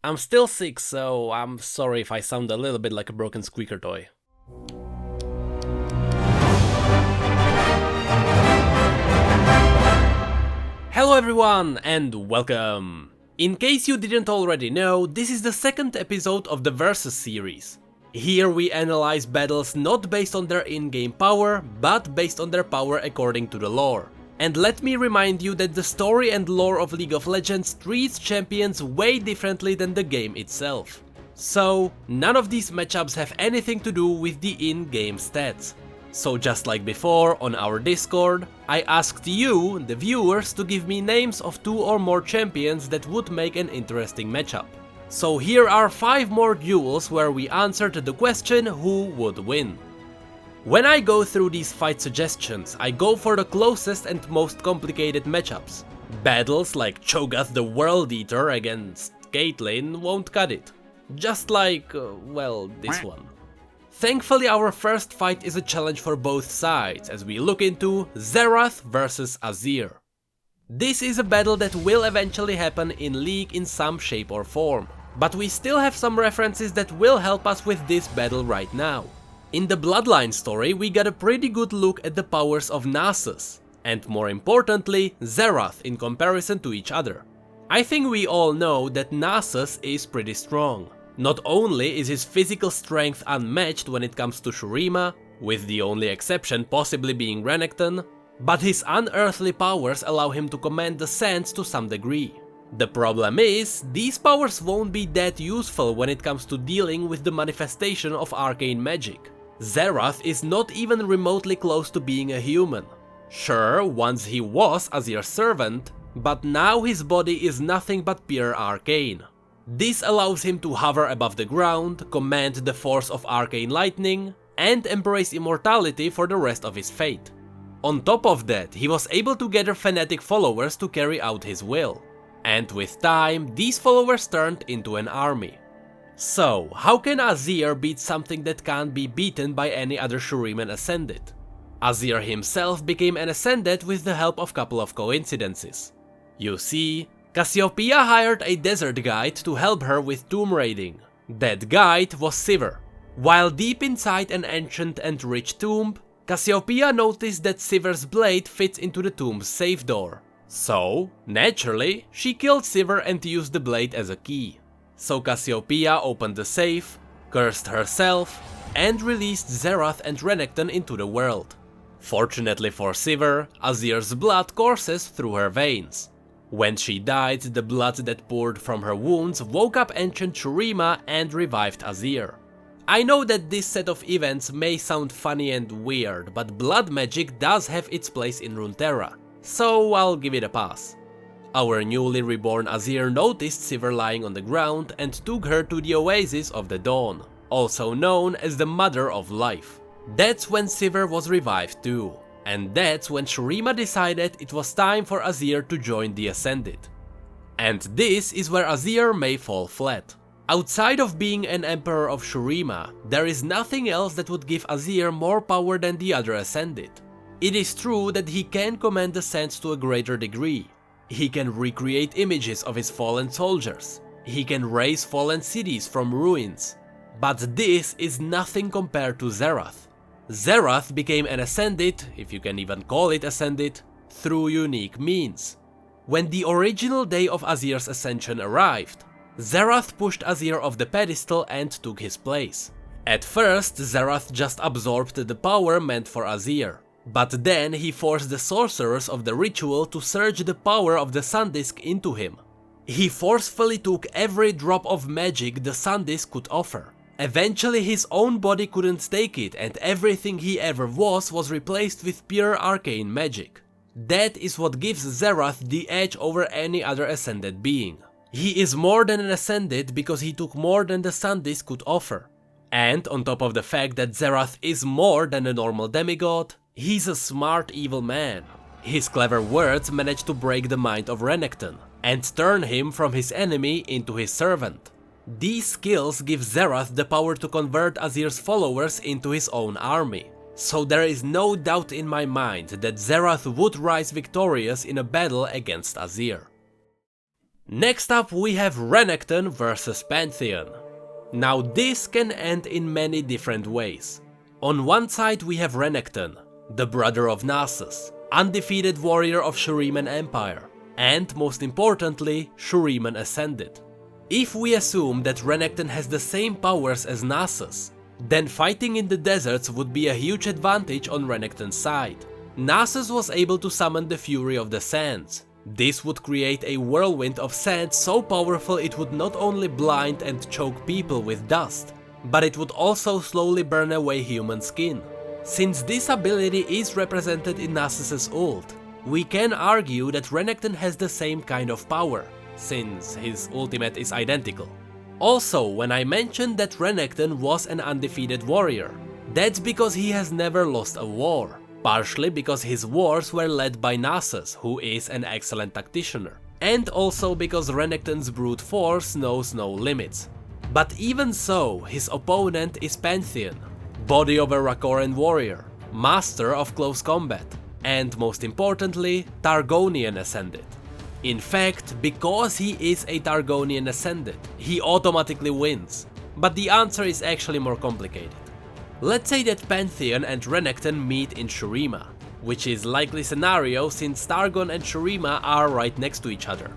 I'm still sick, so I'm sorry if I sound a little bit like a broken squeaker toy. Hello everyone and welcome! In case you didn't already know, this is the second episode of the Versus series. Here we analyze battles not based on their in-game power, but based on their power according to the lore. And let me remind you that the story and lore of League of Legends treats champions way differently than the game itself. So, none of these matchups have anything to do with the in-game stats. So just like before on our Discord, I asked you, the viewers, to give me names of 2 or more champions that would make an interesting matchup. So here are 5 more duels where we answered the question who would win. When I go through these fight suggestions, I go for the closest and most complicated matchups. Battles like Cho'Gath the World Eater against Caitlyn won't cut it. Just like, well, this one. Thankfully our first fight is a challenge for both sides, as we look into Xerath vs Azir. This is a battle that will eventually happen in League in some shape or form, but we still have some references that will help us with this battle right now. In the Bloodline story we got a pretty good look at the powers of Nasus, and more importantly Xerath in comparison to each other. I think we all know that Nasus is pretty strong. Not only is his physical strength unmatched when it comes to Shurima, with the only exception possibly being Renekton, but his unearthly powers allow him to command the sands to some degree. The problem is, these powers won't be that useful when it comes to dealing with the manifestation of arcane magic. Xerath is not even remotely close to being a human. Sure, once he was Azir's servant, but now his body is nothing but pure arcane. This allows him to hover above the ground, command the force of arcane lightning, and embrace immortality for the rest of his fate. On top of that, he was able to gather fanatic followers to carry out his will. And with time, these followers turned into an army. So, how can Azir beat something that can't be beaten by any other Shuriman Ascended? Azir himself became an Ascended with the help of a couple of coincidences. You see, Cassiopeia hired a desert guide to help her with tomb raiding. That guide was Sivir. While deep inside an ancient and rich tomb, Cassiopeia noticed that Sivir's blade fits into the tomb's safe door. So, naturally, she killed Sivir and used the blade as a key. So Cassiopeia opened the safe, cursed herself, and released Xerath and Renekton into the world. Fortunately for Sivir, Azir's blood courses through her veins. When she died, the blood that poured from her wounds woke up ancient Shurima and revived Azir. I know that this set of events may sound funny and weird, but blood magic does have its place in Runeterra, so I'll give it a pass. Our newly reborn Azir noticed Sivir lying on the ground and took her to the Oasis of the Dawn, also known as the Mother of Life. That's when Sivir was revived too, and that's when Shurima decided it was time for Azir to join the Ascended. And this is where Azir may fall flat. Outside of being an Emperor of Shurima, there is nothing else that would give Azir more power than the other Ascended. It is true that he can command the sands to a greater degree. He can recreate images of his fallen soldiers. He can raise fallen cities from ruins. But this is nothing compared to Xerath. Xerath became an Ascended, if you can even call it Ascended, through unique means. When the original day of Azir's ascension arrived, Xerath pushed Azir off the pedestal and took his place. At first, Xerath just absorbed the power meant for Azir. But then he forced the sorcerers of the ritual to surge the power of the Sun Disk into him. He forcefully took every drop of magic the Sun Disk could offer. Eventually his own body couldn't take it and everything he ever was replaced with pure arcane magic. That is what gives Xerath the edge over any other Ascended being. He is more than an Ascended because he took more than the Sun Disk could offer. And on top of the fact that Xerath is more than a normal demigod, he's a smart evil man. His clever words managed to break the mind of Renekton and turn him from his enemy into his servant. These skills give Xerath the power to convert Azir's followers into his own army. So there is no doubt in my mind that Xerath would rise victorious in a battle against Azir. Next up we have Renekton vs Pantheon. Now this can end in many different ways. On one side we have Renekton, the brother of Nasus, undefeated warrior of Shuriman Empire, and most importantly, Shuriman Ascended. If we assume that Renekton has the same powers as Nasus, then fighting in the deserts would be a huge advantage on Renekton's side. Nasus was able to summon the Fury of the Sands. This would create a whirlwind of sand so powerful it would not only blind and choke people with dust, but it would also slowly burn away human skin. Since this ability is represented in Nasus's ult, we can argue that Renekton has the same kind of power, since his ultimate is identical. Also, when I mentioned that Renekton was an undefeated warrior, that's because he has never lost a war. Partially because his wars were led by Nasus, who is an excellent tacticianer, and also because Renekton's brute force knows no limits. But even so, his opponent is Pantheon, body of a Rakoran warrior, master of close combat, and most importantly, Targonian Ascended. In fact, because he is a Targonian Ascended, he automatically wins. But the answer is actually more complicated. Let's say that Pantheon and Renekton meet in Shurima, which is likely scenario since Targon and Shurima are right next to each other.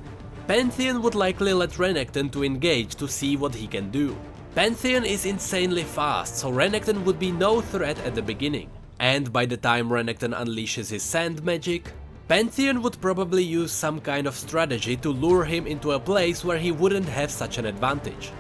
Pantheon would likely let Renekton to engage to see what he can do. Pantheon is insanely fast, so Renekton would be no threat at the beginning, and by the time Renekton unleashes his sand magic, Pantheon would probably use some kind of strategy to lure him into a place where he wouldn't have such an advantage.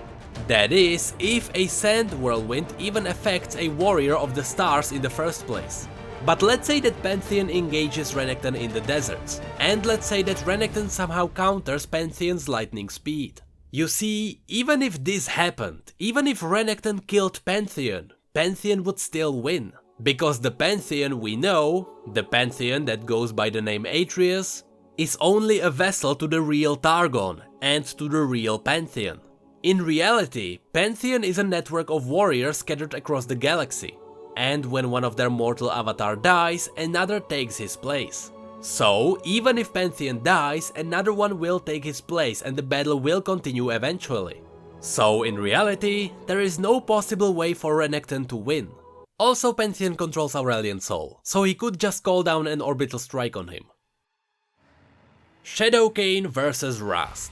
That is, if a sand whirlwind even affects a warrior of the stars in the first place. But let's say that Pantheon engages Renekton in the deserts, and let's say that Renekton somehow counters Pantheon's lightning speed. You see, even if this happened, even if Renekton killed Pantheon, Pantheon would still win. Because the Pantheon we know, the Pantheon that goes by the name Atreus, is only a vessel to the real Targon and to the real Pantheon. In reality, Pantheon is a network of warriors scattered across the galaxy, and when one of their mortal avatar dies, another takes his place. So, even if Pantheon dies, another one will take his place and the battle will continue eventually. So, in reality, there is no possible way for Renekton to win. Also, Pantheon controls Aurelion Soul, so he could just call down an orbital strike on him. Shadow Kane vs Rust.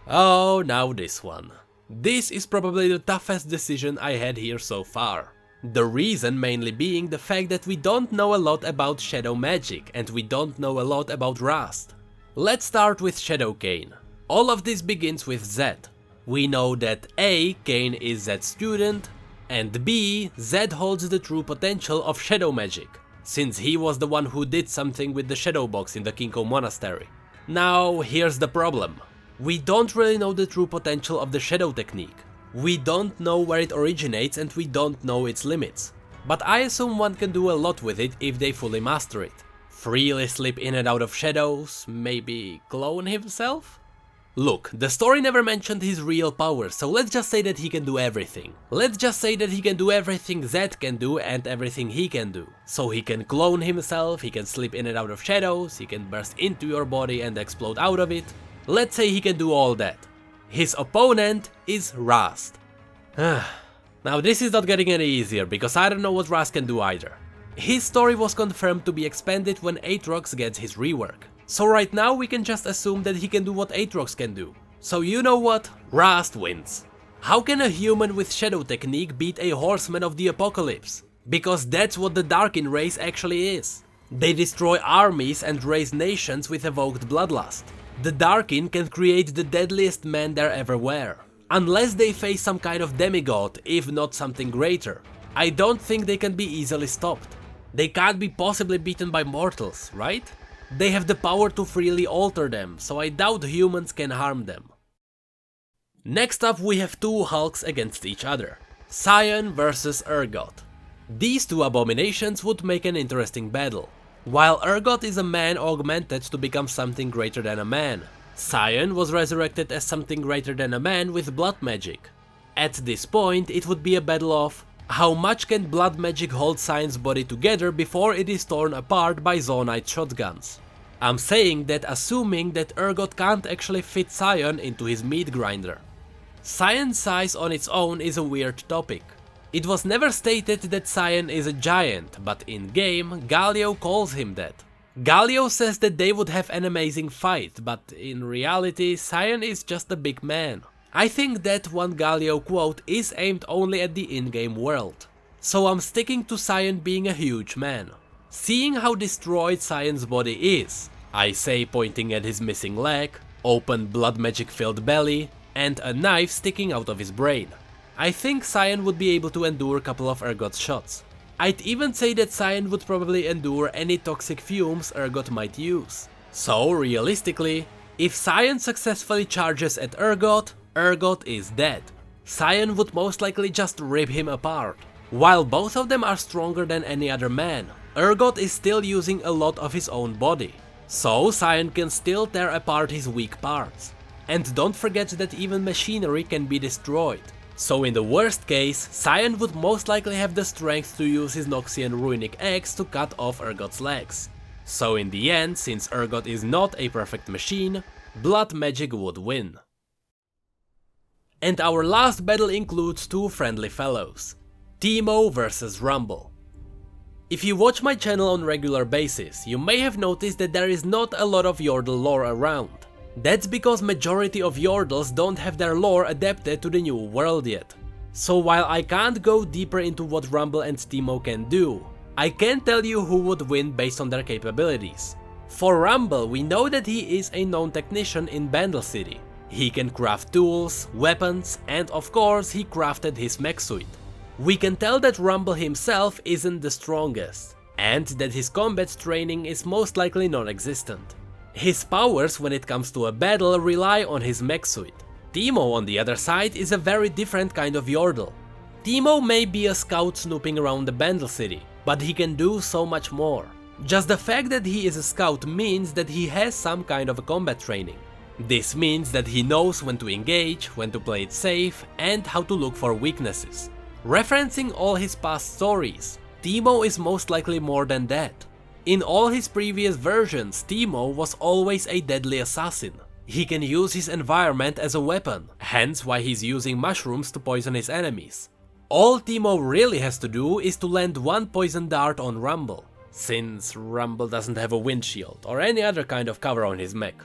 Oh, now this one. This is probably the toughest decision I had here so far. The reason mainly being the fact that we don't know a lot about Shadow Magic and we don't know a lot about Rust. Let's start with Shadow Kane. All of this begins with Zed. We know that A. Kane is Zed's student, and B. Zed holds the true potential of Shadow Magic, since he was the one who did something with the Shadow Box in the Kinko Monastery. Now, here's the problem. We don't really know the true potential of the Shadow technique. We don't know where it originates and we don't know its limits. But I assume one can do a lot with it if they fully master it. Freely slip in and out of shadows, maybe clone himself? Look, the story never mentioned his real powers, so let's just say that he can do everything. Let's just say that he can do everything Zed can do and everything he can do. So he can clone himself, he can slip in and out of shadows, he can burst into your body and explode out of it. Let's say he can do all that. His opponent is Rust. Now this is not getting any easier, because I don't know what Rust can do either. His story was confirmed to be expanded when Aatrox gets his rework. So right now we can just assume that he can do what Aatrox can do. So you know what? Rust wins. How can a human with Shadow technique beat a Horseman of the Apocalypse? Because that's what the Darkin race actually is. They destroy armies and raise nations with evoked bloodlust. The Darkin can create the deadliest men there ever were. Unless they face some kind of demigod, if not something greater. I don't think they can be easily stopped. They can't be possibly beaten by mortals, right? They have the power to freely alter them, so I doubt humans can harm them. Next up we have two Hulks against each other. Sian vs Urgot. These two abominations would make an interesting battle. While Urgot is a man augmented to become something greater than a man, Sian was resurrected as something greater than a man with blood magic. At this point it would be a battle of how much can blood magic hold Sian's body together before it is torn apart by Zonite shotguns. I'm saying that assuming that Urgot can't actually fit Sian into his meat grinder. Sian's size on its own is a weird topic. It was never stated that Sian is a giant, but in-game, Galio calls him that. Galio says that they would have an amazing fight, but in reality, Sian is just a big man. I think that one Galio quote is aimed only at the in-game world. So I'm sticking to Sian being a huge man. Seeing how destroyed Sian's body is, I say pointing at his missing leg, open blood magic filled belly, and a knife sticking out of his brain. I think Sian would be able to endure a couple of Urgot's shots. I'd even say that Sian would probably endure any toxic fumes Urgot might use. So realistically, if Sian successfully charges at Urgot, Urgot is dead. Sian would most likely just rip him apart. While both of them are stronger than any other man, Urgot is still using a lot of his own body. So Sian can still tear apart his weak parts. And don't forget that even machinery can be destroyed. So in the worst case, Sian would most likely have the strength to use his Noxian Runic Axe to cut off Urgot's legs. So in the end, since Urgot is not a perfect machine, blood magic would win. And our last battle includes two friendly fellows, Teemo vs Rumble. If you watch my channel on regular basis, you may have noticed that there is not a lot of Yordle lore around. That's because majority of Yordles don't have their lore adapted to the new world yet. So while I can't go deeper into what Rumble and Teemo can do, I can tell you who would win based on their capabilities. For Rumble, we know that he is a known technician in Bandle City. He can craft tools, weapons, and of course he crafted his mech suit. We can tell that Rumble himself isn't the strongest, and that his combat training is most likely non-existent. His powers when it comes to a battle rely on his mech suit. Teemo on the other side is a very different kind of Yordle. Teemo may be a scout snooping around the Bandle City, but he can do so much more. Just the fact that he is a scout means that he has some kind of a combat training. This means that he knows when to engage, when to play it safe, and how to look for weaknesses. Referencing all his past stories, Teemo is most likely more than that. In all his previous versions, Teemo was always a deadly assassin. He can use his environment as a weapon, hence why he's using mushrooms to poison his enemies. All Teemo really has to do is to land one poison dart on Rumble, since Rumble doesn't have a windshield or any other kind of cover on his mech.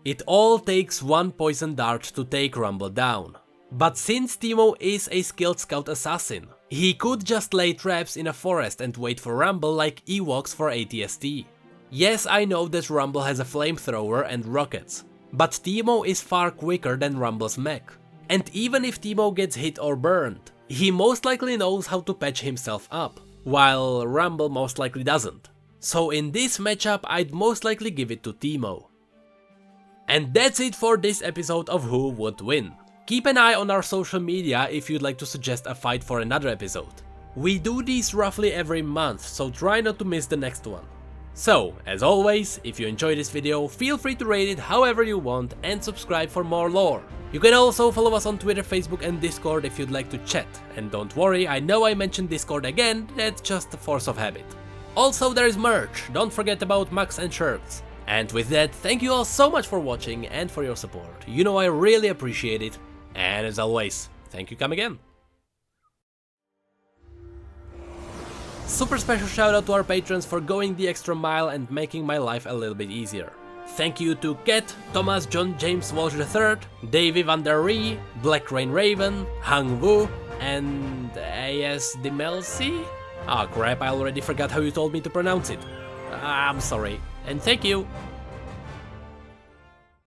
It all takes one poison dart to take Rumble down. But since Teemo is a skilled scout assassin, he could just lay traps in a forest and wait for Rumble like Ewoks for ATST. Yes, I know that Rumble has a flamethrower and rockets, but Teemo is far quicker than Rumble's mech. And even if Teemo gets hit or burned, he most likely knows how to patch himself up, while Rumble most likely doesn't. So in this matchup, I'd most likely give it to Teemo. And that's it for this episode of Who Would Win. Keep an eye on our social media if you'd like to suggest a fight for another episode. We do these roughly every month, so try not to miss the next one. So, as always, if you enjoyed this video, feel free to rate it however you want and subscribe for more lore. You can also follow us on Twitter, Facebook and Discord if you'd like to chat. And don't worry, I know I mentioned Discord again, that's just a force of habit. Also, there is merch, don't forget about mugs and shirts. And with that, thank you all so much for watching and for your support. You know I really appreciate it. And as always, thank you, come again. Super special shout out to our patrons for going the extra mile and making my life a little bit easier. Thank you to Ket, Thomas John James Walsh III, Davy van der Ree, Black Rain Raven, Hang Wu, and A.S. Demelsi? Ah crap, I already forgot how you told me to pronounce it. I'm sorry, and thank you.